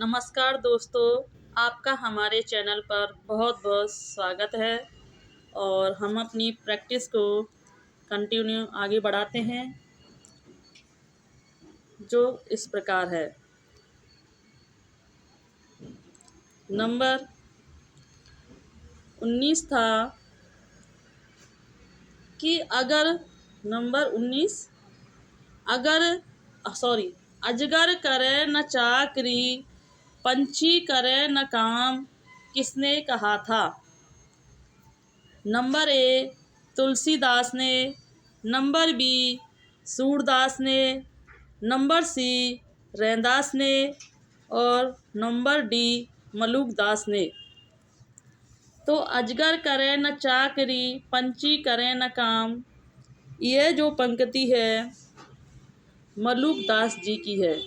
नमस्कार दोस्तों, आपका हमारे चैनल पर बहुत बहुत स्वागत है। और हम अपनी प्रैक्टिस को कंटिन्यू आगे बढ़ाते हैं, जो इस प्रकार है। नंबर 19 था कि अजगर करे न चाकरी, पंछी करे न काम, किसने कहा था? नंबर ए तुलसीदास ने, नंबर बी सूरदास ने, नंबर सी रैदास ने और नंबर डी मलुकदास ने। तो अजगर करे न चाकरी, पंछी करे न काम, यह जो पंक्ति है मलुकदास जी की है।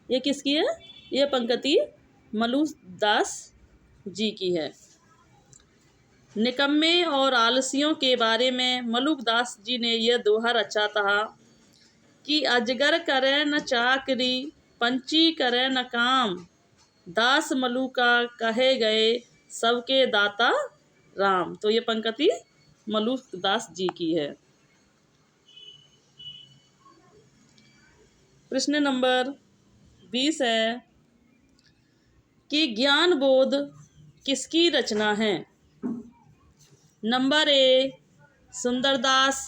ये किसकी है? ये पंक्ति मलुकदास जी की है। निकम्मे और आलसियों के बारे में मलुकदास जी ने यह दोहा रचा था कि अजगर करे न चाकरी, पंछी करे न काम, दास मलुका कहे गए सबके दाता राम। तो ये पंक्ति मलुकदास जी की है। प्रश्न नंबर 20 है कि ज्ञान बोध किसकी रचना है? Number A Sundardas,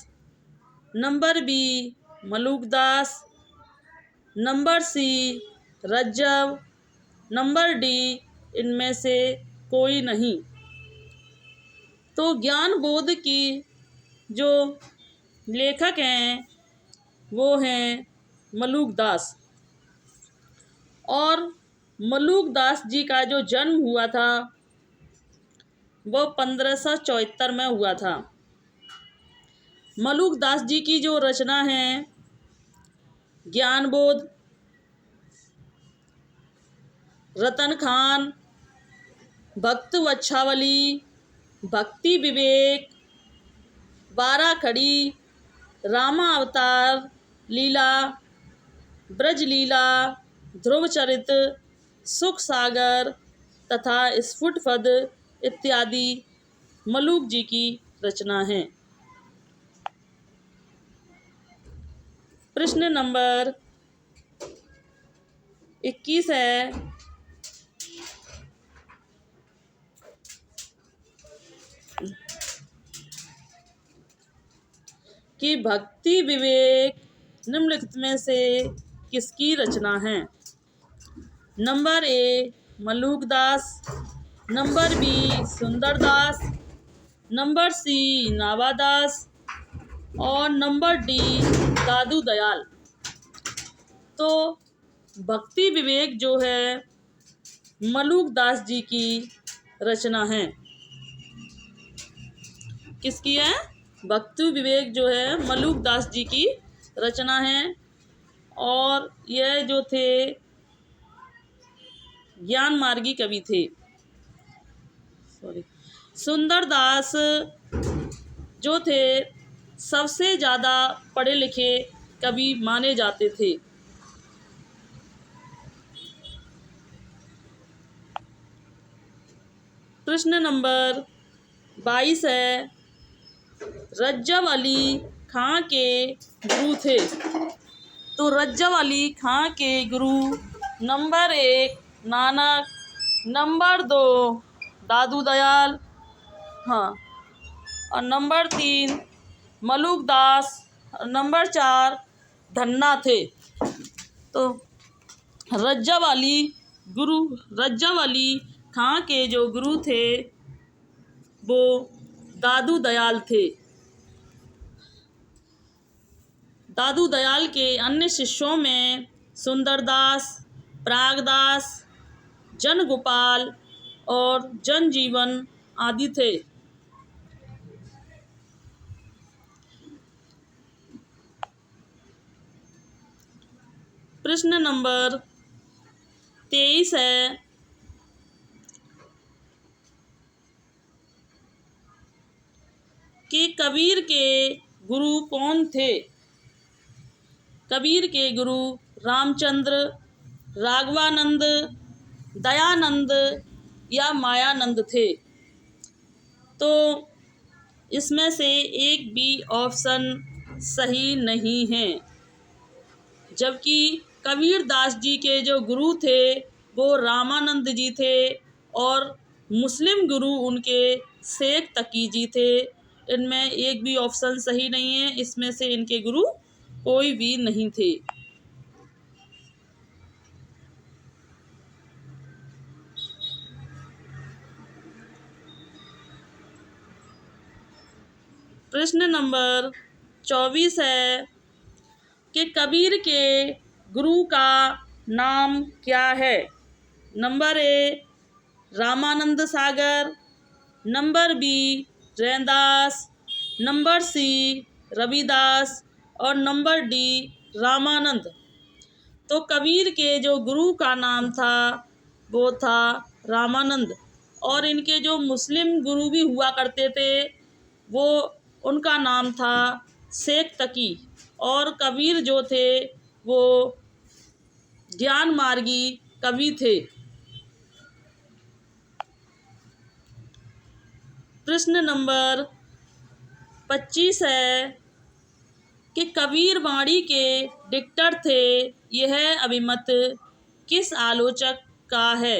number B Malukdas, number C Rajjab, number D इनमें से कोई नहीं। तो ज्ञान बोध की जो लेखक हैं वो हैं मलुकदास। और मलुकदास जी का जो जन्म हुआ था वो 1574 में हुआ था। मलुकदास जी की जो रचना है ज्ञानबोध, रतन खान, भक्त वच्छावली, भक्ति विवेक, बारह खड़ी, रामा अवतार लीला, ब्रज लीला, ध्रुव चरित, सुख सागर तथा स्फुट पद इत्यादि मलुक जी की रचना है। प्रश्न नंबर 21 है कि भक्ति विवेक निम्नलिखित में से किसकी रचना है? Number A Malukdas, number B Sundardas, number C Navadas और नंबर डी दादू दयाल। तो भक्ति विवेक जो है मलुकदास जी की रचना है। किसकी है? भक्ति विवेक जो है मलुकदास जी की रचना है। और यह जो थे ज्ञान मार्गी कवि थे। सुंदरदास जो थे सबसे ज़्यादा पढ़े लिखे कवि माने जाते थे। प्रश्न नंबर 22 है रज्जव अली खां के गुरु थे। तो रज्जव अली खां के गुरु नंबर 1 नानक, नंबर 2 दादू दयाल, हाँ, और नंबर 3 मलुकदास, और नंबर 4 धन्ना थे। तो रज्जव अली खां के जो गुरु थे वो दादू दयाल थे। दादू दयाल के अन्य शिष्यों में सुंदरदास, प्रागदास, जनगोपाल और जनजीवन आदि थे। प्रश्न नंबर 23 है कि कबीर के गुरु कौन थे? कबीर के गुरु रामचंद्र, राघवानंद, दयानंद या मायानंद थे। तो इसमें से एक भी ऑप्शन सही नहीं है। जबकि कबीर दास जी के जो गुरु थे वो रामानंद जी थे और मुस्लिम गुरु उनके शेख तकी जी थे। इनमें एक भी ऑप्शन सही नहीं है। इसमें से इनके गुरु कोई भी नहीं थे। प्रश्न नंबर 24 है कि कबीर के गुरु का नाम क्या है। Number A Ramanand Sagar, number B Raindas, number C Ravidas और नंबर डी रामानंद। तो कबीर के जो गुरु का नाम था वो था रामानंद। और इनके जो मुस्लिम गुरु भी हुआ करते थे वो उनका नाम था शेख तकी। और कबीर जो थे वो ज्ञान मार्गी कवि थे। प्रश्न नंबर 25 है कि कबीर वाणी के डिक्टर थे, यह अभिमत किस आलोचक का है।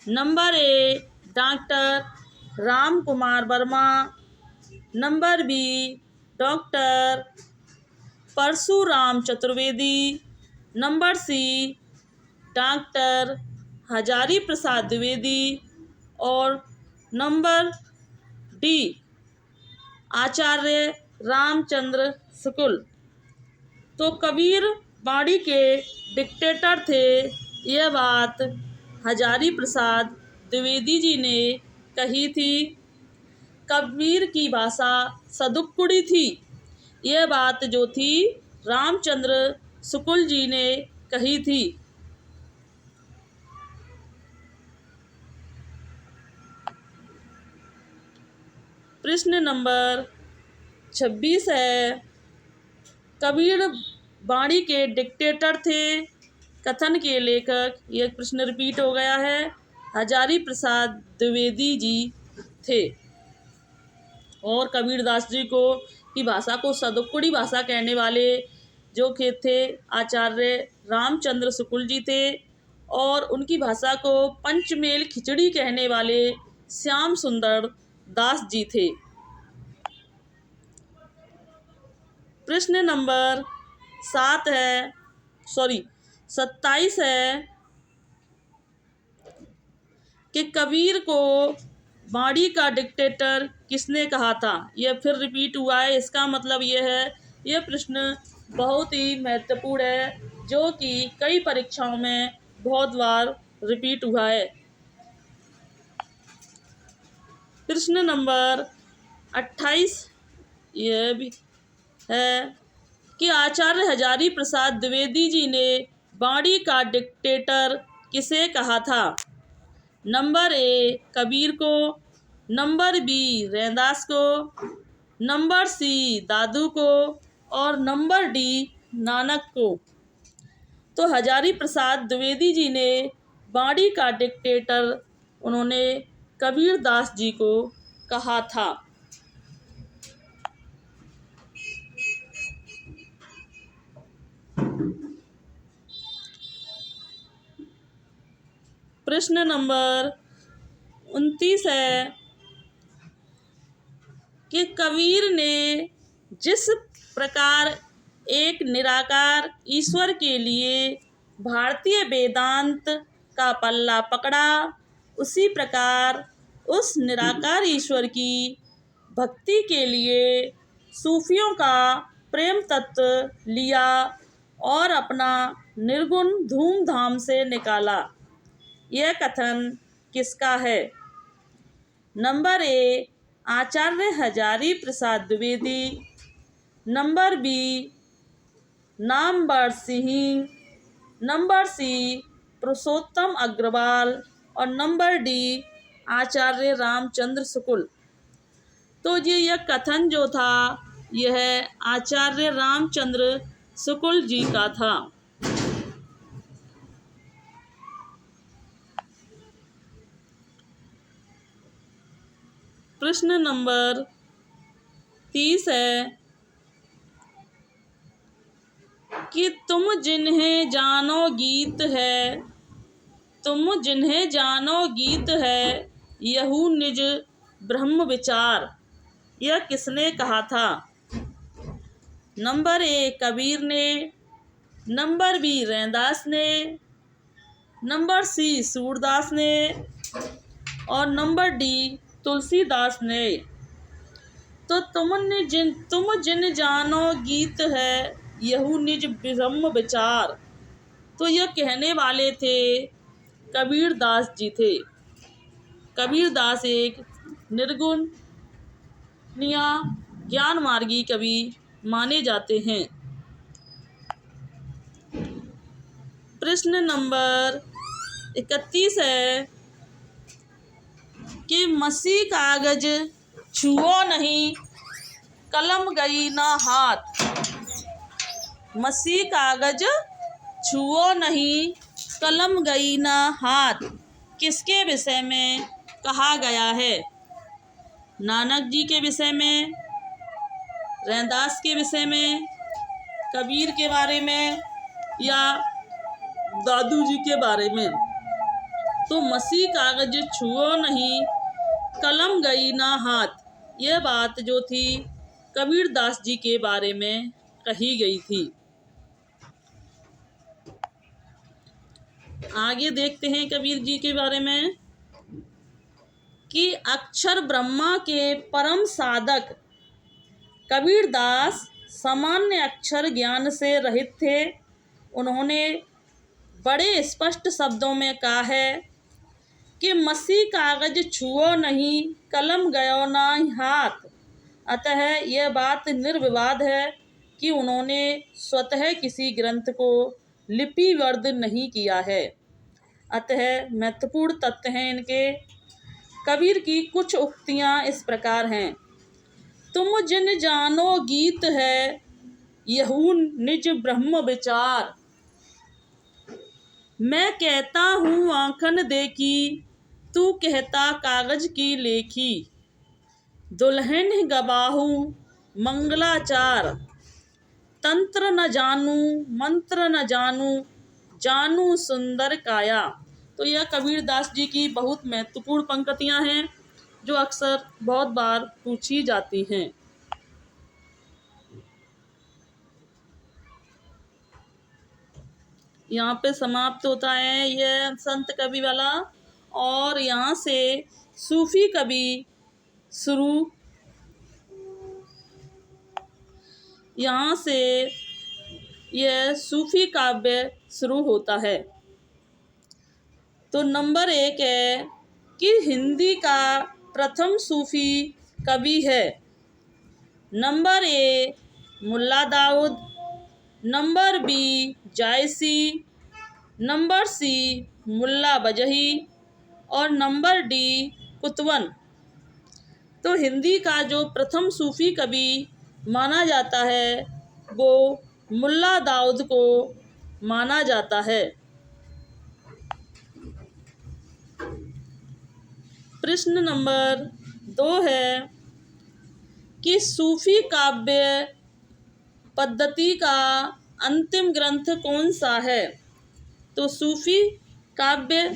Number A doctor Ram Kumar Verma, number B doctor Parshuram Chaturvedi, number C doctor Hazari Prasad Dwivedi और नंबर डी आचार्य रामचंद्र शुक्ल। तो कबीर वाणी के डिक्टेटर थे, यह बात हजारी प्रसाद द्विवेदी जी ने कही थी। कबीर की भाषा सदुक्कुड़ी थी, यह बात जो थी रामचंद्र शुक्ल जी ने कही थी। प्रश्न नंबर 26 है कबीर वाणी के डिक्टेटर थे, कथन के लेखक, यह प्रश्न रिपीट हो गया है, हजारी प्रसाद द्विवेदी जी थे। और कबीरदास जी को की भाषा को सदुक्कुड़ी भाषा कहने वाले जो के थे आचार्य रामचंद्र शुक्ल जी थे। और उनकी भाषा को पंचमेल खिचड़ी कहने वाले श्याम सुंदर दास जी थे। प्रश्न नंबर 27 है कि कबीर को वाणी का डिक्टेटर किसने कहा था। यह फिर रिपीट हुआ है, इसका मतलब यह है, यह प्रश्न बहुत ही महत्वपूर्ण है जो कि कई परीक्षाओं में बहुत बार रिपीट हुआ है। प्रश्न नंबर 28 यह भी है कि आचार्य हजारी प्रसाद द्विवेदी जी ने वाणी का डिक्टेटर किसे कहा था। नंबर ए कबीर को, नंबर बी रैनदास को, नंबर सी दादू को और नंबर डी नानक को। तो हजारी प्रसाद द्विवेदी जी ने वाणी का डिक्टेटर उन्होंने कबीर दास जी को कहा था। प्रश्न नंबर 29 है कि कबीर ने जिस प्रकार एक निराकार ईश्वर के लिए भारतीय वेदांत का पल्ला पकड़ा, उसी प्रकार उस निराकार ईश्वर की भक्ति के लिए सूफियों का प्रेम तत्व लिया और अपना निर्गुण धूमधाम से निकाला। यह कथन किसका है। Number A Acharya Hazari Prasad Dwivedi, number B Namvar Singh, number C Purushottam Agrawal और नंबर डी आचार्य रामचंद्र शुक्ल। तो यह कथन जो था यह आचार्य रामचंद्र शुक्ल जी का था। प्रश्न नंबर 30 है कि तुम जिन्हें जानो गीत है, तुम जिन्हें जानो गीत है, यहू निज ब्रह्म विचार। यह किसने कहा था? नंबर ए कबीर ने, नंबर बी रैदास ने, नंबर सी सूरदास ने और नंबर डी तुलसीदास ने। तो तुम जिन जानो गीत है, यहू निज ब्रह्म विचार। तो यह कहने वाले थे कबीर दास जी थे। कबीर दास एक निर्गुण ज्ञान मार्गी कवि माने जाते हैं। प्रश्न नंबर 31 है कि मसी कागज छुओ नहीं, कलम गई ना हाथ। मसी कागज छुओ नहीं, कलम गई ना हाथ किसके विषय में कहा गया है? नानक जी के विषय में, रैदास के विषय में, कबीर के बारे में या दादू जी के बारे में? तो मसी कागज छुओ नहीं, कलम गई ना हाथ, यह बात जो थी कबीर दास जी के बारे में कही गई थी। आगे देखते हैं कबीर जी के बारे में कि अक्षर ब्रह्मा के परम साधक कबीर दास सामान्य अक्षर ज्ञान से रहित थे। उन्होंने बड़े स्पष्ट शब्दों में कहा है कि मसी कागज छुओ नहीं, कलम गयो ना हाथ। अतः यह बात निर्विवाद है कि उन्होंने स्वतः किसी ग्रंथ को लिपिबद्ध नहीं किया है। अतः महत्वपूर्ण तथ्य हैं इनके। कबीर की कुछ उक्तियाँ इस प्रकार हैं। तुम जिन जानो गीत है, यहू निज ब्रह्म विचार। मैं कहता हूँ आँखन देखी, तू कहता कागज की लेखी। दुल्हन गवाहू मंगलाचार, तंत्र न जानू मंत्र न जानू, जानू सुंदर काया। तो यह कबीर दास जी की बहुत महत्वपूर्ण पंक्तियाँ हैं जो अक्सर बहुत बार पूछी जाती हैं। यहाँ पे समाप्त होता है यह संत कवि वाला, और यहाँ से सूफी कवि शुरू, यहाँ से यह सूफी काव्य शुरू होता है। तो नंबर 1 है कि हिंदी का प्रथम सूफी कवि है। Number A Mulla Daud, number B Jayasi, number C Mulla Wajhi और नंबर डी कुतवन। तो हिंदी का जो प्रथम सूफी कवि माना जाता है वो मुल्ला दाऊद को माना जाता है। प्रश्न नंबर 2 है कि सूफी काव्य पद्धति का अंतिम ग्रंथ कौन सा है? तो सूफी काव्य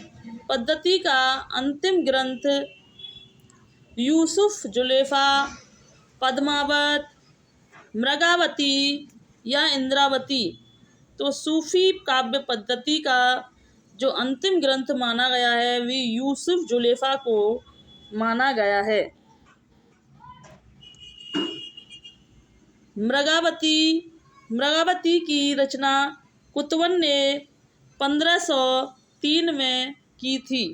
पद्धति का अंतिम ग्रंथ यूसुफ जुलेफा, पद्मावत, मृगावती या इंद्रावती। तो सूफी काव्य पद्धति का जो अंतिम ग्रंथ माना गया है वे यूसुफ जुलेफा को माना गया है। मृगावती की रचना कुतवन ने 1503 में की थी।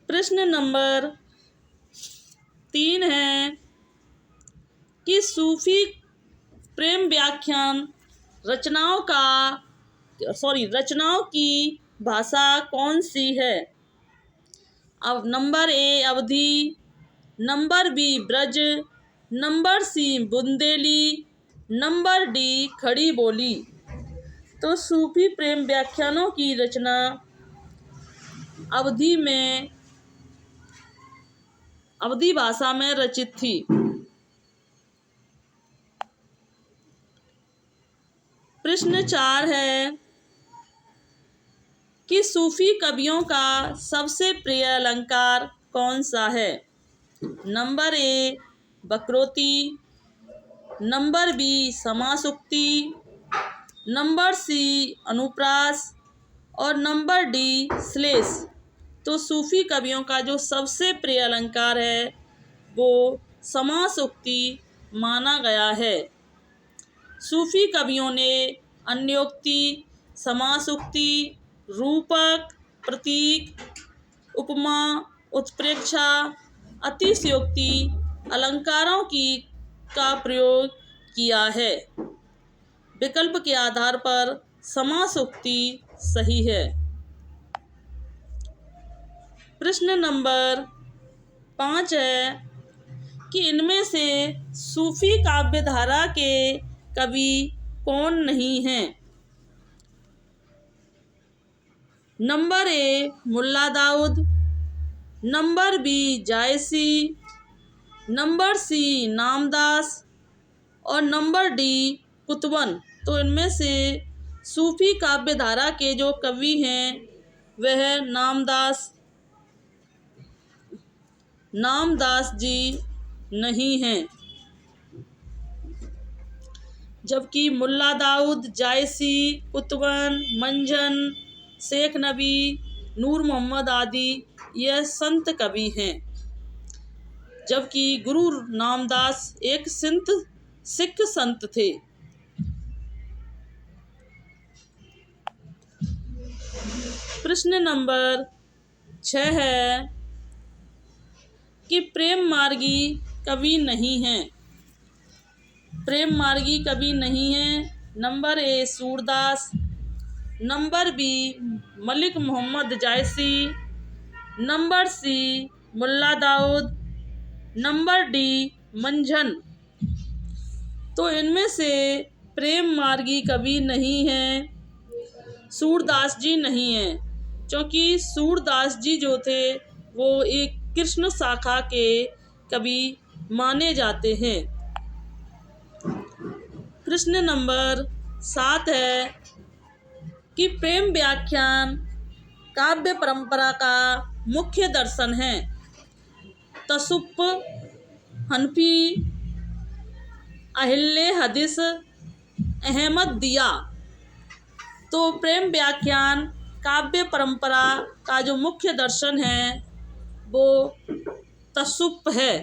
प्रश्न नंबर 3 है कि सूफी प्रेम व्याख्यान रचनाओं की भाषा कौन सी है? अब number A Awadhi, number B Braj, number C Bundeli, number D Khadi Boli. तो सूफी प्रेम व्याख्यानों की रचना अवधी भाषा में रचित थी। प्रश्न 4 है कि सूफी कवियों का सबसे प्रिय अलंकार कौन सा है? नंबर ए वक्रोक्ति, नंबर बी समासोक्ति, नंबर सी अनुप्रास और नंबर डी श्लेष। तो सूफी कवियों का जो सबसे प्रिय अलंकार है वो समासोक्ति माना गया है। सूफी कवियों ने अन्योक्ति, समासोक्ति, रूपक, प्रतीक, उपमा, उत्प्रेक्षा, अतिशयोक्ति अलंकारों का प्रयोग किया है। विकल्प के आधार पर समासोक्ति सही है। प्रश्न नंबर 5 है कि इनमें से सूफी काव्य धारा के कवि कौन नहीं हैं? Number A Mulla Daud, number B Jayasi, number C Namdas और नंबर डी कुतवन। तो इनमें से सूफी काव्य धारा के जो कवि हैं वह नामदास जी नहीं हैं, जबकि मुल्ला दाऊद, जायसी, कुतवन, मंझन, शेख नबी, नूर मोहम्मद आदि यह संत कवि हैं, जबकि गुरु नामदास एक सिख संत थे। प्रश्न नंबर 6 है कि प्रेम मार्गी कवि नहीं हैं। प्रेम मार्गी कवि नहीं हैं। Number A Surdas, number B Malik Muhammad Jayasi, number C Mulla Daud, number D Manjhan. तो इनमें से प्रेम मार्गी कवि नहीं हैं, सूरदास जी नहीं हैं, क्योंकि सूरदास जी जो थे वो एक कृष्ण शाखा के कवि माने जाते हैं। प्रश्न नंबर 7 है कि प्रेम व्याख्यान काव्य परंपरा का मुख्य दर्शन है। तसुफ, हनफी, अहिल्ले हदीस, अहमदिया। तो प्रेम व्याख्यान काव्य परंपरा का जो मुख्य दर्शन है वो तसुफ है।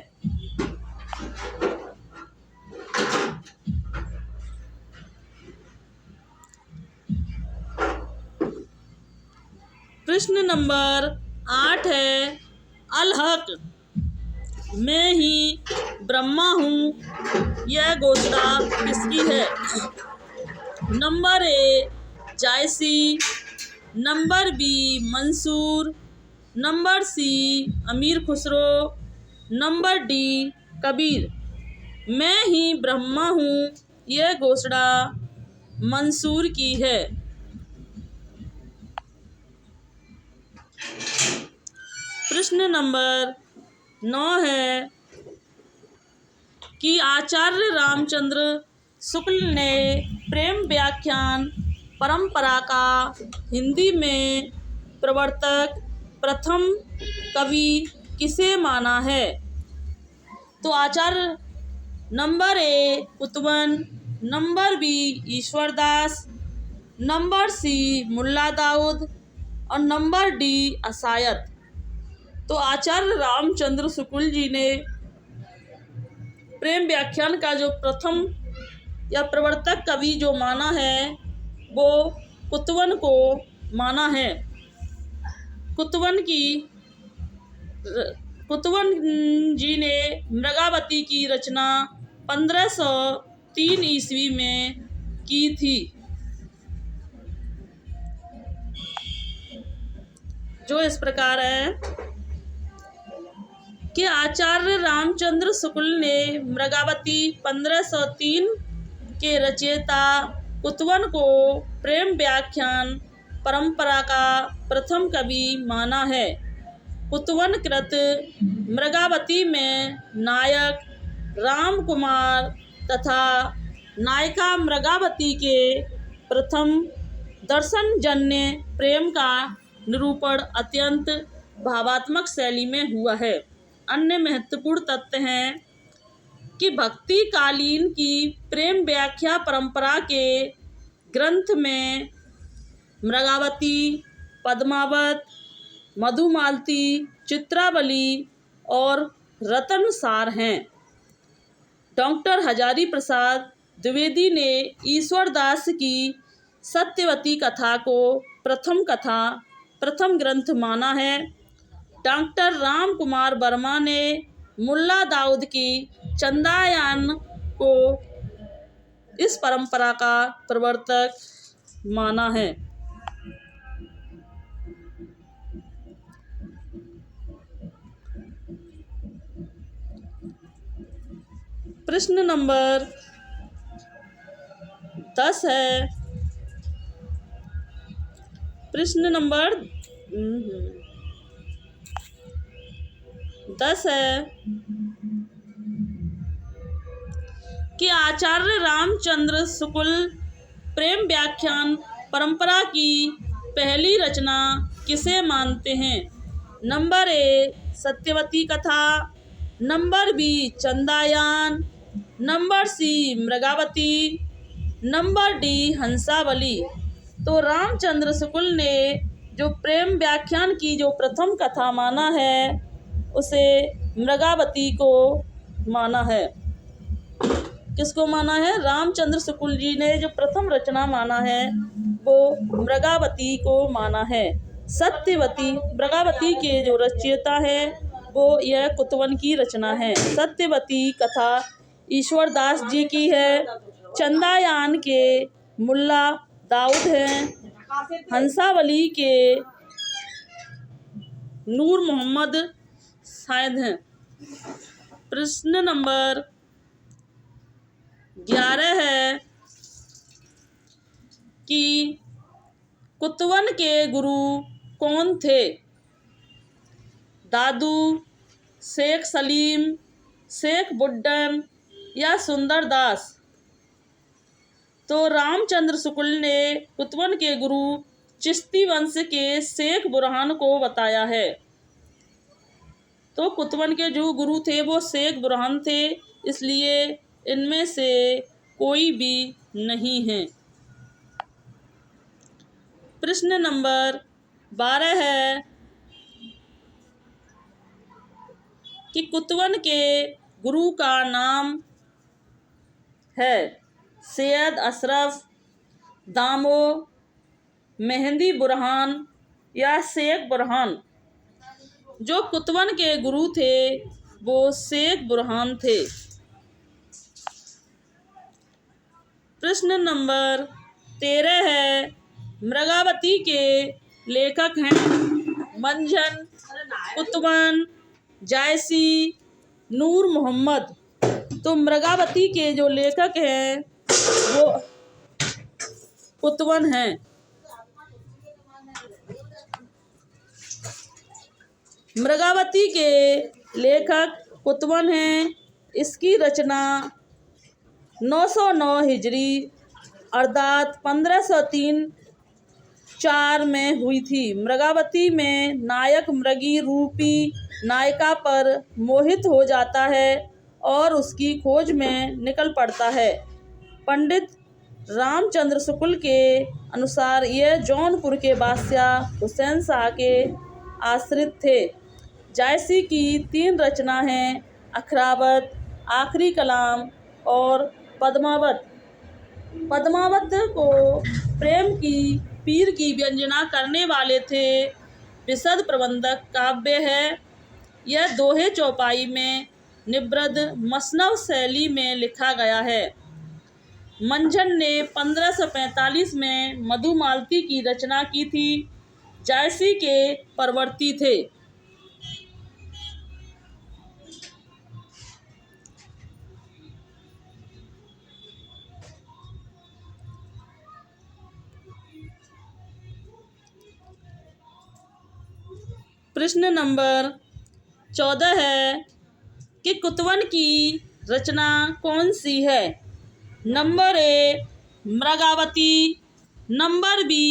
प्रश्न नंबर 8 है अल हक मैं ही ब्रह्मा हूँ यह घोषणा किसकी है? Number A Jayasi, number B Mansur, number C Amir Khusro, number D Kabir. मैं ही ब्रह्मा हूँ यह घोषणा मंसूर की है। प्रश्न नंबर 9 है कि आचार्य रामचंद्र शुक्ल ने प्रेम व्याख्यान परंपरा का हिंदी में प्रवर्तक प्रथम कवि किसे माना है? तो Acharya number A Qutban, number B Ishwardas, number C Mulla Daud और नंबर डी असायत। तो आचार्य रामचंद्र शुक्ल जी ने प्रेम व्याख्यान का जो प्रथम या प्रवर्तक कवि जो माना है वो कुतवन को माना है। कुतवन जी ने मृगावती की रचना 1503 ईस्वी में की थी, जो इस प्रकार है कि आचार्य रामचंद्र शुक्ल ने मृगावती 1503 के रचयिता कुतवन को प्रेम व्याख्यान परंपरा का प्रथम कवि माना है। कुतवन कृत मृगावती में नायक राम कुमार तथा नायिका मृगावती के प्रथम दर्शनजन्य प्रेम का निरूपण अत्यंत भावात्मक शैली में हुआ है। अन्य महत्वपूर्ण तथ्य हैं कि भक्ति कालीन की प्रेम व्याख्या परंपरा के ग्रंथ में मृगावती, पद्मावत, मधुमालती, चित्रावली और रतनसार हैं। डॉक्टर हजारी प्रसाद द्विवेदी ने ईश्वरदास की सत्यवती कथा को प्रथम ग्रंथ माना है। डॉक्टर राम कुमार वर्मा ने मुल्ला दाऊद की चंदायान को इस परंपरा का प्रवर्तक माना है। प्रश्न नंबर 10 है। प्रश्न नंबर 10 है कि आचार्य रामचंद्र शुक्ल प्रेम व्याख्यान परंपरा की पहली रचना किसे मानते हैं? Number A Satyavati Katha, number B Chandayan, number C Mrigavati, number D Hansavali. तो रामचंद्र शुक्ल ने जो प्रेम व्याख्यान की जो प्रथम कथा माना है उसे मृगावती को माना है। किसको माना है? रामचंद्र शुक्ल जी ने जो प्रथम रचना माना है वो मृगावती को माना है। सत्यवती मृगावती के जो रचयिता है वो यह कुतवन की रचना है। सत्यवती कथा ईश्वरदास जी की है। चंदायान के मुल्ला दाऊद हैं। हंसावली के नूर मोहम्मद शायद हैं। प्रश्न नंबर 11 है कि कुतवन के गुरु कौन थे? दादू, शेख सलीम, शेख बुड्ढन या सुंदरदास? तो रामचंद्र शुक्ल ने कुतवन के गुरु चिश्ती वंश के शेख बुरहान को बताया है। तो कुतवन के जो गुरु थे वो शेख बुरहान थे, इसलिए इनमें से कोई भी नहीं है। प्रश्न नंबर 12 है कि कुतवन के गुरु का नाम है सैयद अशरफ, दामो, मेहंदी बुरहान या शेख बुरहान? जो कुतवन के गुरु थे वो शेख बुरहान थे। प्रश्न नंबर 13 है। मृगावती के लेखक हैं मंझन, कुतवन, जायसी, नूर मोहम्मद। तो मृगावती के जो लेखक हैं वो कुतवन हैं। मृगावती के लेखक कुतवन हैं। इसकी रचना 909 हिजरी अर्थात 1503-4 में हुई थी। मृगावती में नायक मृगी रूपी नायिका पर मोहित हो जाता है और उसकी खोज में निकल पड़ता है। पंडित रामचंद्र शुक्ल के अनुसार यह जौनपुर के बादशाह हुसैन शाह के आश्रित थे। जायसी की 3 रचना हैं अखरावत, आखिरी कलाम और पद्मावत। पद्मावत को प्रेम की पीर की व्यंजना करने वाले थे। विशद प्रबंधक काव्य है। यह दोहे चौपाई में निबद्ध मसनव शैली में लिखा गया है। मंझन ने 1545 में मधुमालती की रचना की थी। जायसी के परवर्ती थे। प्रश्न नंबर 14 है कि कुतवन की रचना कौन सी है। Number A Mrigavati, number B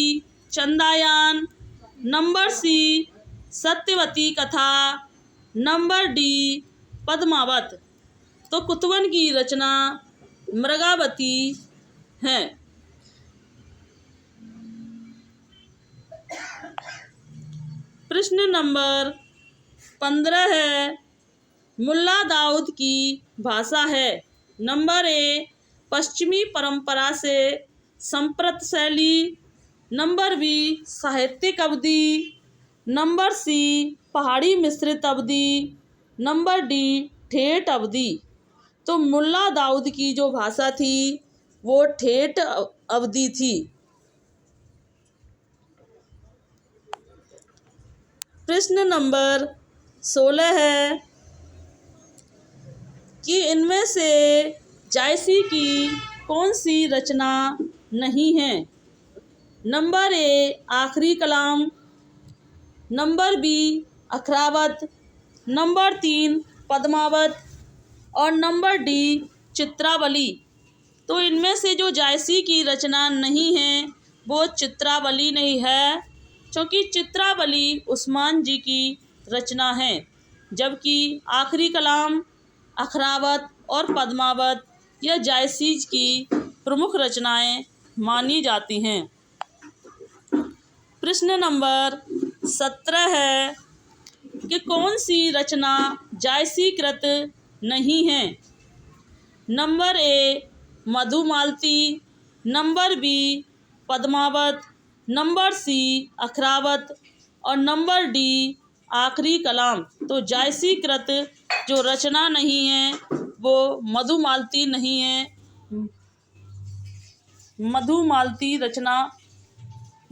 Chandayan, number C Satyavati Katha, number D Padmaavat. तो कुतवन की रचना मृगावती है। प्रश्न नंबर 15 है मुल्ला दाऊद की भाषा है। नंबर ए पश्चिमी परंपरा से संप्रत शैली, नंबर बी साहित्यिक अवधि, नंबर सी पहाड़ी मिश्रित अवधि, नंबर डी ठेठ अवधि। तो मुल्ला दाऊद की जो भाषा थी वो ठेठ अवधि थी। प्रश्न नंबर 16 है कि इनमें से जायसी की कौन सी रचना नहीं है। नंबर ए आखिरी Kalam, number B Akhravat, number 3 Padmaavat और नंबर डी चित्रावली। तो इनमें से जो जायसी की रचना नहीं है वो चित्रावली नहीं है, क्योंकि चित्रावली उस्मान जी की रचना है, जबकि आखिरी कलाम, अखरावत और पद्मावत यह जायसी की प्रमुख रचनाएं मानी जाती हैं। प्रश्न नंबर 17 है कि कौन सी रचना जायसी कृत नहीं है। Number A Madhumalati, number B Padmavat, number C Akhravat और नंबर डी आखिरी कलाम। तो जायसी कृत जो रचना नहीं है वो मधुमालती नहीं है। मधुमालती रचना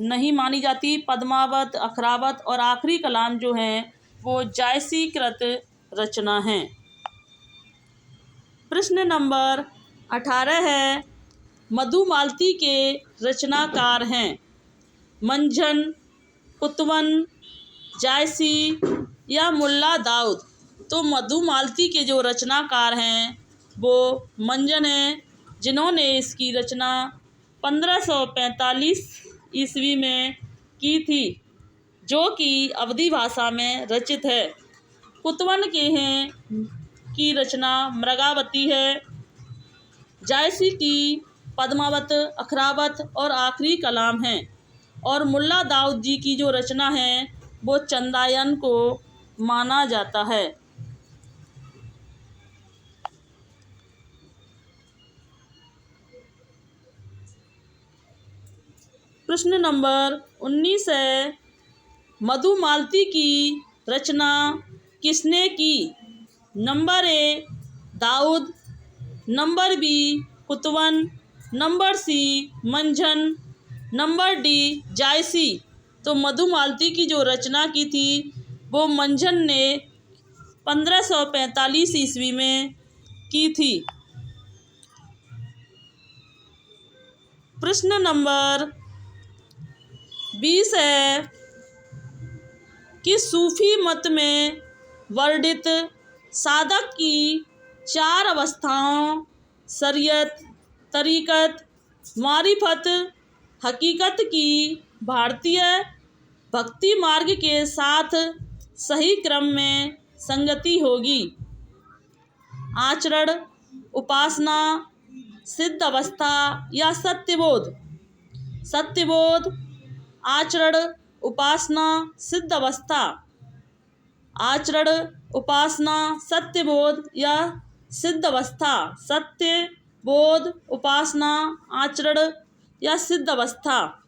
नहीं मानी जाती। पद्मावत, अखरावत और आखिरी कलाम जो हैं वो जायसी कृत रचना हैं। प्रश्न नंबर 18 है मधुमालती के रचनाकार हैं मंझन, कुतवन, जायसी या मुल्ला दाऊद। तो मधुमालती के जो रचनाकार हैं वो मंझन हैं, जिन्होंने इसकी रचना 1545 ईस्वी में की थी, जो कि अवधी भाषा में रचित है। कुतवन के हैं की रचना मृगावती है, जायसी की पद्मावत, अखरावत और आखिरी कलाम है, और मुल्ला दाऊद जी की जो रचना है वो चंदायन को माना जाता है। प्रश्न नंबर 19 है मधुमालती की रचना किसने की। Number A Daud, number B Qutban, number C Manjhan, number D Jayasi. तो मधुमालती की जो रचना की थी वो मंझन ने 1545 ईस्वी में की थी। प्रश्न नंबर 20 है कि सूफी मत में वर्णित साधक की 4 अवस्थाओं शरीयत, तरीकत, मारिफत, हकीकत की भारतीय भक्ति मार्ग के साथ सही क्रम में संगति होगी। आचरण, उपासना, सिद्ध अवस्था या सत्यबोध। सत्यबोध, आचरण, उपासना, सिद्ध अवस्था। आचरण, उपासना, सत्यबोध या सिद्ध अवस्था। सत्य, बोध, उपासना, आचरण या सिद्ध अवस्था।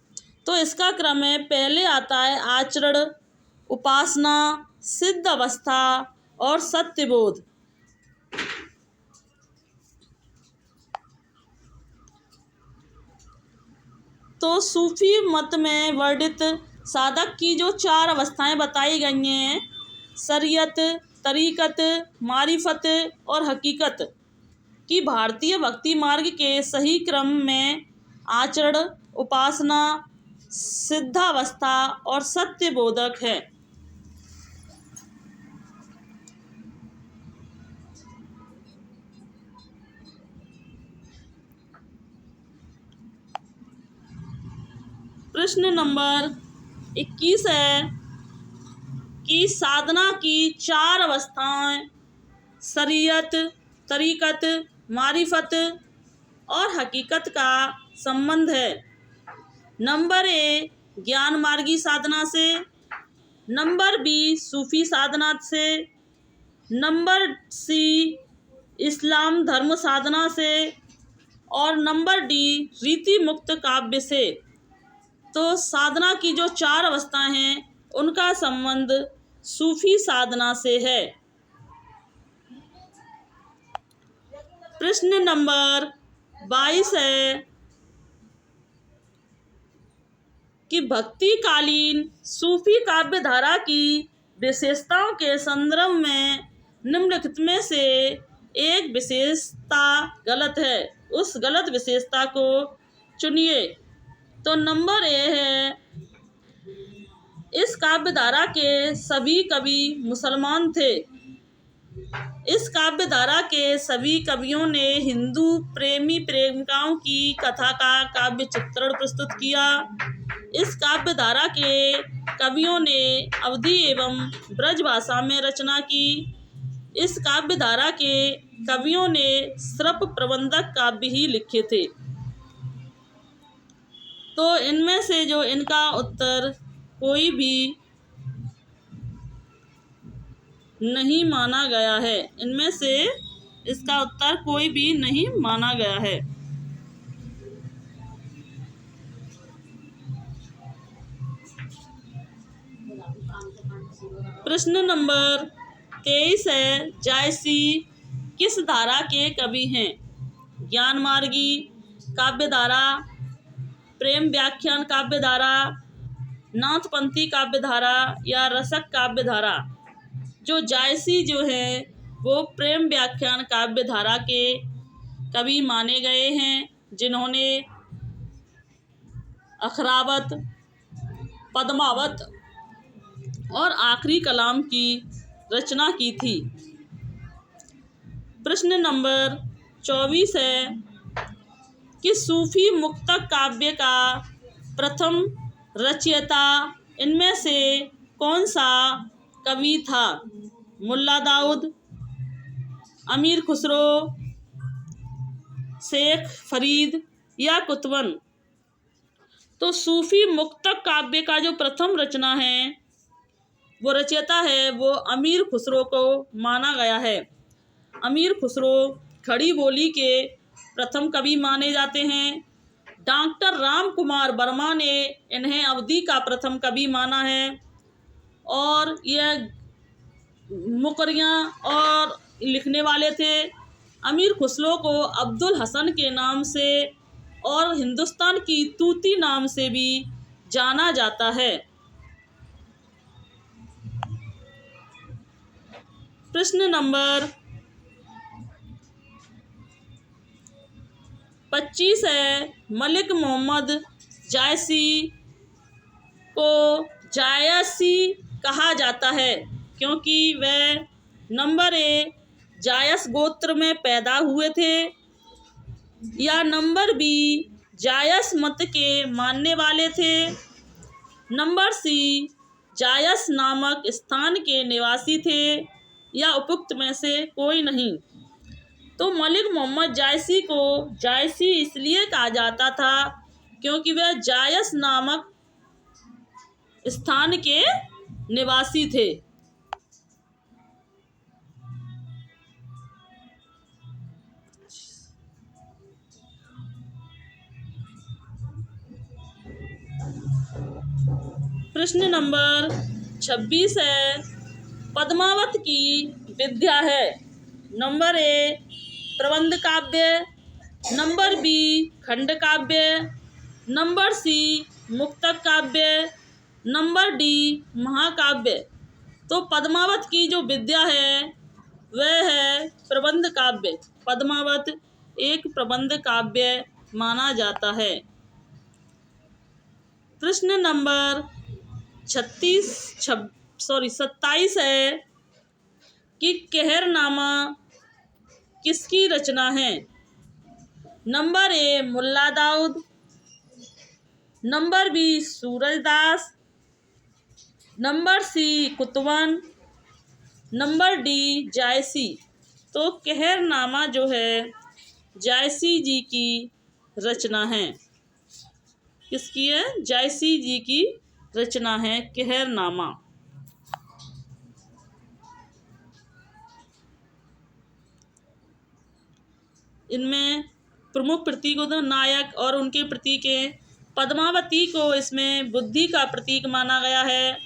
तो इसका क्रम है, पहले आता है आचरण, उपासना, सिद्ध अवस्था और सत्यबोध। तो सूफी मत में वर्णित साधक की जो 4 अवस्थाएं बताई गई हैं, शरीयत, तरीकत, मारिफत और हकीकत की भारतीय भक्ति मार्ग के सही क्रम में आचरण, उपासना, सिद्धावस्था और सत्यबोधक है। प्रश्न नंबर 21 है कि साधना की 4 अवस्थाएं शरीयत, तरीकत, मारिफत और हकीकत का संबंध है। नंबर ए ज्ञान मार्गी साधना से, नंबर बी सूफी साधना से, नंबर सी इस्लाम धर्म साधना से और नंबर डी रीति मुक्त काव्य से। तो साधना की जो 4 अवस्थाएं हैं उनका संबंध सूफी साधना से है। प्रश्न नंबर 22 है कि भक्तिकालीन सूफी काव्य धारा की विशेषताओं के संदर्भ में निम्नलिखित में से एक विशेषता गलत है, उस गलत विशेषता को चुनिए। तो नंबर ए है, इस काव्य धारा के सभी कवि मुसलमान थे। इस काव्य धारा के सभी कवियों ने हिंदू प्रेमी प्रेमिकाओं की कथा का काव्य चित्रण प्रस्तुत किया। इस काव्य धारा के कवियों ने अवधी एवं ब्रज भाषा में रचना की। इस काव्य धारा के कवियों ने श्रप प्रबंधक काव्य ही लिखे थे। तो इनमें से जो इनका उत्तर कोई भी नहीं माना गया है, इनमें से इसका उत्तर कोई भी नहीं माना गया है। प्रश्न नंबर 23 है, जायसी किस धारा के कवि हैं? ज्ञान मार्गी काव्य धारा, प्रेम व्याख्यान काव्य धारा, नाथपंथी काव्य धारा या रसक काव्य धारा। जो जायसी जो है वो प्रेम व्याख्यान काव्य धारा के कवि माने गए हैं, जिन्होंने अखरावत, पद्मावत और आखिरी कलाम की रचना की थी। प्रश्न नंबर 24 है कि सूफी मुक्तक काव्य का प्रथम रचयिता इनमें से कौन सा कवि था? मुल्ला दाऊद, अमीर खुसरो, शेख फरीद या कुतुबन। तो सूफी मुक्तक काव्य का जो प्रथम रचना है वो रचयिता है वो अमीर खुसरो को माना गया है। अमीर खुसरो खड़ी बोली के प्रथम कवि माने जाते हैं। डॉक्टर राम कुमार वर्मा ने इन्हें अवधी का प्रथम कवि माना है और यह मुकरियाँ और लिखने वाले थे। अमीर खुसरो को अब्दुल हसन के नाम से और हिंदुस्तान की तूती नाम से भी जाना जाता है। प्रश्न नंबर 25 है, मलिक मोहम्मद जायसी को जायसी कहा जाता है क्योंकि वह नंबर ए जायस गोत्र में पैदा हुए थे या नंबर बी जायस मत के मानने वाले थे, नंबर सी जायस नामक स्थान के निवासी थे या उपयुक्त में से कोई नहीं। तो मलिक मोहम्मद जायसी को जायसी इसलिए कहा जाता था क्योंकि वह जायस नामक स्थान के निवासी थे। प्रश्न नंबर 26 है, पद्मावत की विद्या है। नंबर ए प्रबंध काव्य, नंबर बी खंड काव्य, नंबर सी मुक्तक काव्य, नंबर डी महाकाव्य। तो पद्मावत की जो विद्या है वह है प्रबंध काव्य। पद्मावत एक प्रबंध काव्य माना जाता है। प्रश्न नंबर 27 है कि कहरनामा किसकी रचना है? Number A Mulla Daud, number B Surajdas, number C Qutban, number D Jayasi. तो कहरनामा जो है जायसी जी की रचना है। किसकी है? जायसी जी की रचना है कहरनामा। इनमें प्रमुख प्रतीक होते हैं नायक और उनके प्रतीक हैं। पद्मावती को इसमें बुद्धि का प्रतीक माना गया है।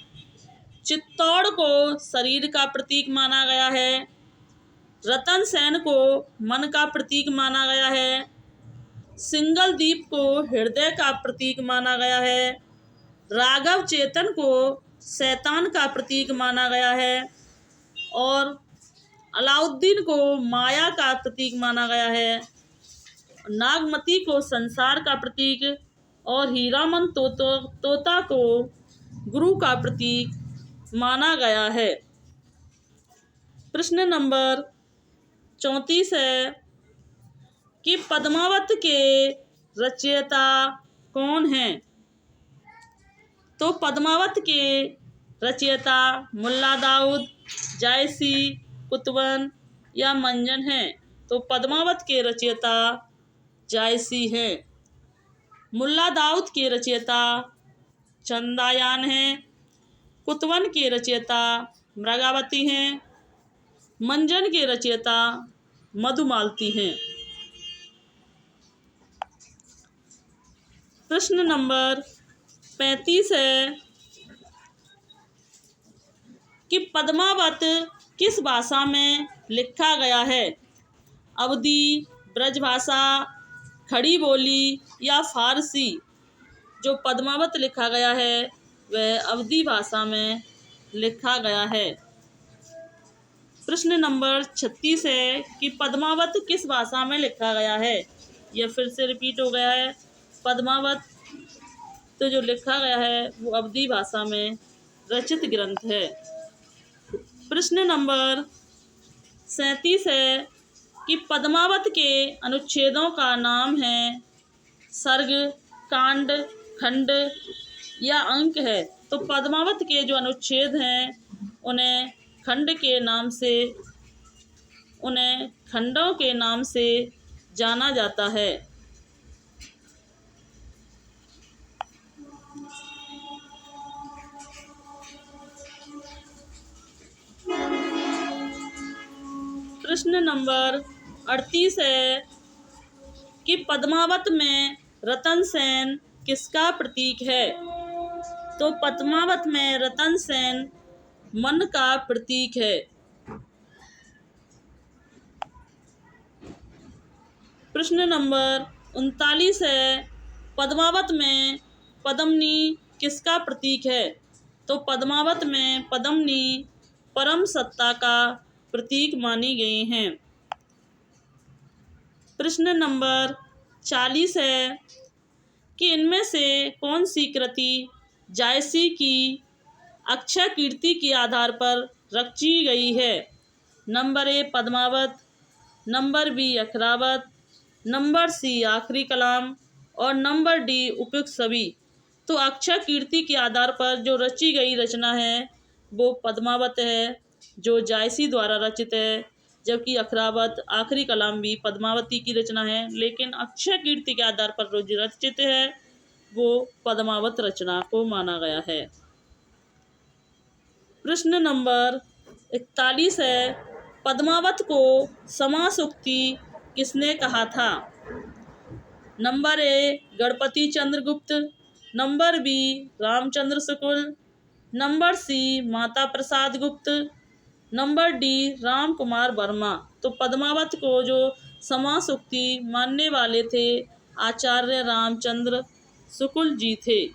चित्तौड़ को शरीर का प्रतीक माना गया है। रतन सेन को मन का प्रतीक माना गया है। सिंगल दीप को हृदय का प्रतीक माना गया है। राघव चेतन को शैतान का प्रतीक माना गया है और अलाउद्दीन को माया का प्रतीक माना गया है। नागमती को संसार का प्रतीक और हीरामन तोता को गुरु का प्रतीक माना गया है। प्रश्न नंबर 34 है कि पद्मावत के रचयिता कौन हैं? तो पद्मावत के रचयिता मुल्ला दाऊद, जायसी, कुतवन या मंजन हैं। तो पद्मावत के रचयिता जायसी हैं। मुल्ला दाऊद के रचयिता चंदायान हैं। कुतवन के रचयिता मृगावती हैं। मंजन के रचयिता मधुमालती हैं। प्रश्न नंबर 35 है कि पद्मावत किस भाषा में लिखा गया है? अवधी, ब्रजभाषा, खड़ी बोली या फारसी? जो पद्मावत लिखा गया है वह अवधी भाषा में लिखा गया है। प्रश्न नंबर 36 है कि पद्मावत किस भाषा में लिखा गया है? यह फिर से रिपीट हो गया है। पद्मावत तो जो लिखा गया है वो अवधी भाषा में रचित ग्रंथ है। प्रश्न नंबर 37 है कि पद्मावत के अनुच्छेदों का नाम है सर्ग, कांड, खंड या अंक है। तो पद्मावत के जो अनुच्छेद हैं उन्हें खंडों के नाम से जाना जाता है। प्रश्न नंबर 38 है कि पद्मावत में रतन सेन किसका प्रतीक है? तो पद्मावत में रतन सेन मन का प्रतीक है। प्रश्न नंबर 39 है पद्मावत में पद्मनी किसका प्रतीक है? तो पद्मावत में पद्मनी परम सत्ता का प्रतीक मानी गई हैं। प्रश्न नंबर 40 है कि इनमें से कौन सी कृति जायसी की अक्षय कीर्ति के आधार पर रची गई है? Number A Padmavat, number B Akhravat, number C Akhiri Kalam और नंबर डी उपयुक्त सभी। तो अक्षय कीर्ति के आधार पर जो रची गई रचना है वो पद्मावत है जो जायसी द्वारा रचित है, जबकि अखरावत आखिरी कलाम भी पद्मावती की रचना है, लेकिन अक्षय कीर्ति के आधार पर जो रचित है वो पद्मावत रचना को माना गया है। प्रश्न नंबर 41 है पद्मावत को समासुक्ति किसने कहा था? Number A Ganpati Chandragupta, number B Ramchandra Shukla, number C Mata Prasad Gupta, number D Ram Kumar Verma. तो पद्मावत को जो समासुक्ति मानने वाले थे आचार्य रामचंद्र शुक्ल जी थे।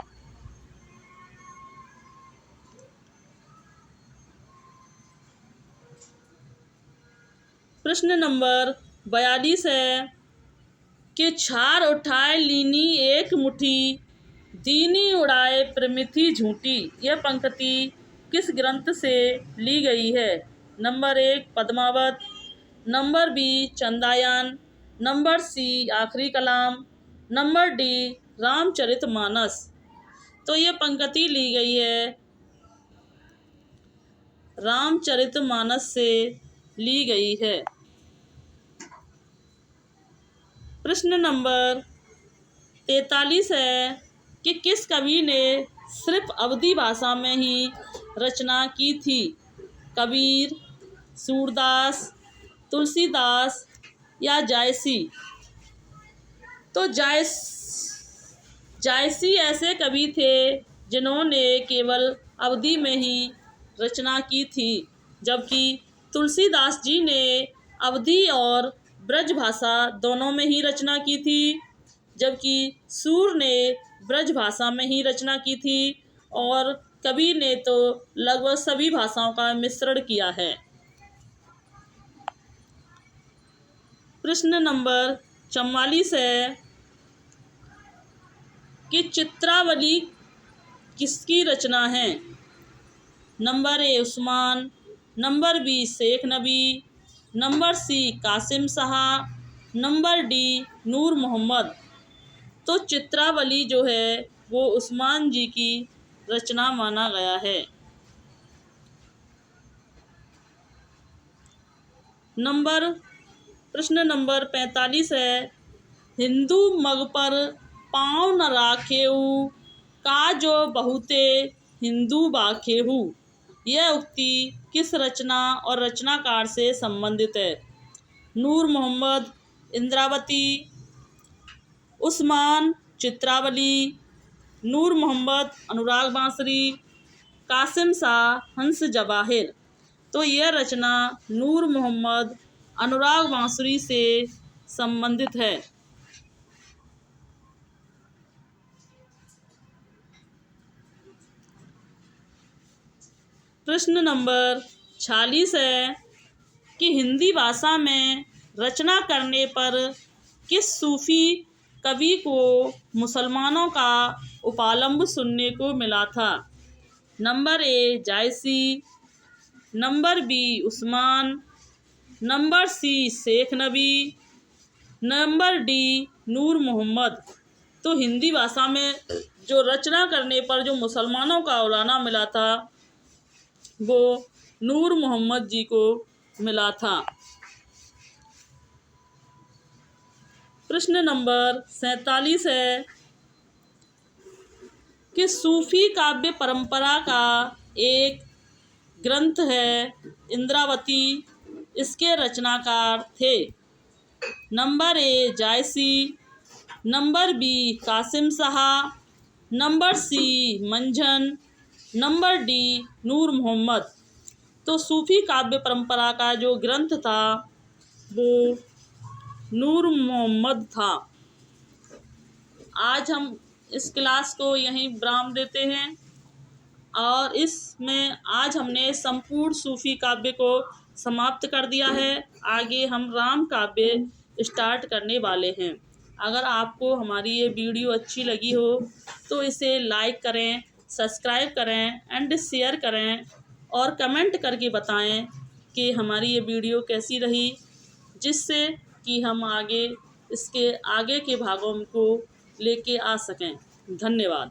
प्रश्न नंबर 42 है कि छार उठाए लीनी एक मुट्ठी, दीनी उड़ाए प्रमिथि झूठी। यह पंक्ति किस ग्रंथ से ली गई है? Number 1 Padmavat, number B Chandayan, number C Akhiri Kalam, number D Ramcharitmanas. तो ये पंक्ति ली गई है रामचरितमानस से ली गई है। प्रश्न नंबर 43 है कि किस कवि ने सिर्फ अवधी भाषा में ही रचना की थी? कबीर, सूरदास, तुलसीदास या जायसी? तो जायसी ऐसे कवि थे जिन्होंने केवल अवधी में ही रचना की थी, जबकि तुलसीदास जी ने अवधी और ब्रज भाषा दोनों में ही रचना की थी, जबकि सूर ने ब्रज भाषा में ही रचना की थी और कबीर ने तो लगभग सभी भाषाओं का मिश्रण किया है। प्रश्न नंबर 44 है कि चित्रावली किसकी रचना है? Number A Usman, number B Shaikh Nabi, number C Qasim Shah, number D Noor Mohammad. तो चित्रावली जो है वो उस्मान जी की रचना माना गया है। प्रश्न नंबर 45 है हिंदू मग पर पाँव न राखेऊ का जो बहुते हिंदू बाखेहू। यह उक्ति किस रचना और रचनाकार से संबंधित है? नूर मोहम्मद इंद्रावती, उस्मान चित्रावली, नूर मोहम्मद अनुराग बांसुरी, कासिम शाह हंस जवाहिर। तो यह रचना नूर मोहम्मद अनुराग बांसुरी से संबंधित है। प्रश्न नंबर 46 है कि हिंदी भाषा में रचना करने पर किस सूफी कवि को मुसलमानों का उपालंब सुनने को मिला था? Number A Jayasi, number B Usman, number C Sheikh Nabi, number D Noor Mohammad. तो हिंदी भाषा में जो रचना करने पर जो मुसलमानों का औलाना मिला था वो नूर मोहम्मद जी को मिला था। प्रश्न नंबर 47 है कि सूफी काव्य परंपरा का एक ग्रंथ है इंद्रावती, इसके रचनाकार थे। Number A Jayasi, number B Qasim Shah, number C Manjhan, number D Noor Mohammad. तो सूफी काव्य परंपरा का जो ग्रंथ था वो नूर मोहम्मद था। आज हम इस क्लास को यहीं विराम देते हैं और इसमें आज हमने संपूर्ण सूफी काव्य को समाप्त कर दिया है। आगे हम राम काव्य स्टार्ट करने वाले हैं। अगर आपको हमारी ये वीडियो अच्छी लगी हो तो इसे लाइक करें, सब्सक्राइब करें एंड शेयर करें और कमेंट करके बताएं कि हमारी ये वीडियो कैसी रही, जिससे कि हम आगे इसके आगे के भागों को लेके आ सकें। धन्यवाद।